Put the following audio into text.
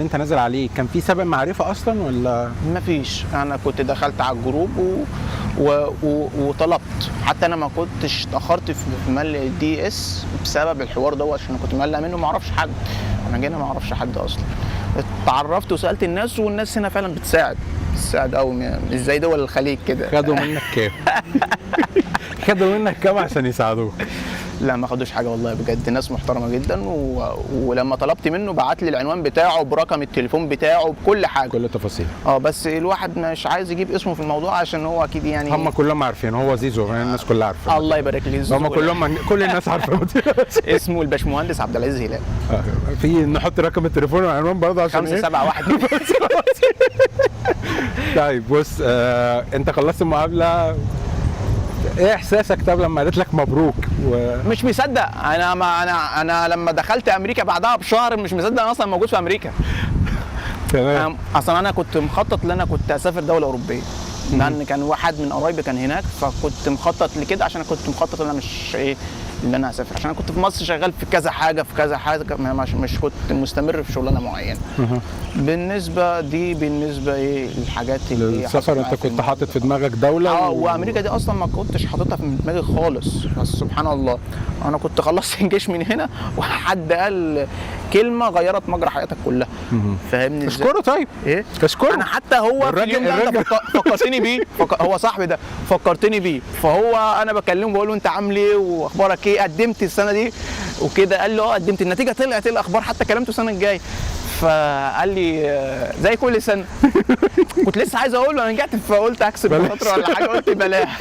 انت نازل عليه كان في سابق معرفه اصلا ولا؟ مفيش، انا كنت دخلت على الجروب وطلبت. حتى انا ما كنتش اتاخرت في ملء الدي اس بسبب الحوار ده، عشان كنت مقلق منه، ما اعرفش حد. انا جينا ما اعرفش حد اصلا، اتعرفت وسالت الناس، والناس هنا فعلا بتساعد قوي، مش زي دول الخليج كده. خدوا منك كام؟ خدوا منك كام عشان يساعدوك؟ لا ما خدوش حاجه والله، بجد ناس محترمه جدا، ولما طلبت منه بعت لي العنوان بتاعه برقم التليفون بتاعه بكل حاجه، كل التفاصيل. بس الواحد مش عايز يجيب اسمه في الموضوع، عشان هو اكيد يعني هم كلهم عارفين هو زيزو، الناس كلها عارفه. الله يبارك لي. هم كلهم، كل الناس عارفه. اسمه الباشمهندس عبد العزيز هلال. في نحط رقم التليفون والعنوان برضه عشان 571. طيب بص، انت خلصت المقابله، ايه احساسك طب لما قالت لك مبروك؟ مش مصدق. انا لما دخلت امريكا بعدها بشهر مش مصدق انا اصلا موجود في امريكا. تمام. اصلا انا كنت مخطط ان انا كنت اسافر دوله اوروبيه، لان كان واحد من قرايبي كان هناك، فكنت مخطط لكده، عشان كنت مخطط ان انا مش ان انا اسافر، عشان انا كنت في مصر شغال في كذا حاجه مش كنت مستمر في شغلانه معينه. بالنسبه الحاجات اللي السفر انت كنت حاطط في دماغك دوله وامريكا دي اصلا ما كنتش حاططها في دماغي خالص، بس سبحان الله انا كنت خلصت الجيش من هنا، وحد قال كلمه غيرت مجرى حياتك كلها. فاهمني ازاي؟ اشكره. طيب ايه؟ اشكره. انا حتى هو في اليوم ده انت فكرتني بيه، هو صاحبي ده فكرتني بيه، فهو انا بكلمه بقول له انت عامل ايه واخبارك ايه، قدمت السنه دي وكده، قال لي قدمت، النتيجه طلعت، ايه الاخبار، حتى كلمته السنه الجايه، فقال لي زي كل سنه. كنت لسه عايز اقول له انا نجحت، فقلت اكسب بخاطر ولا حاجه، قلت بلاها.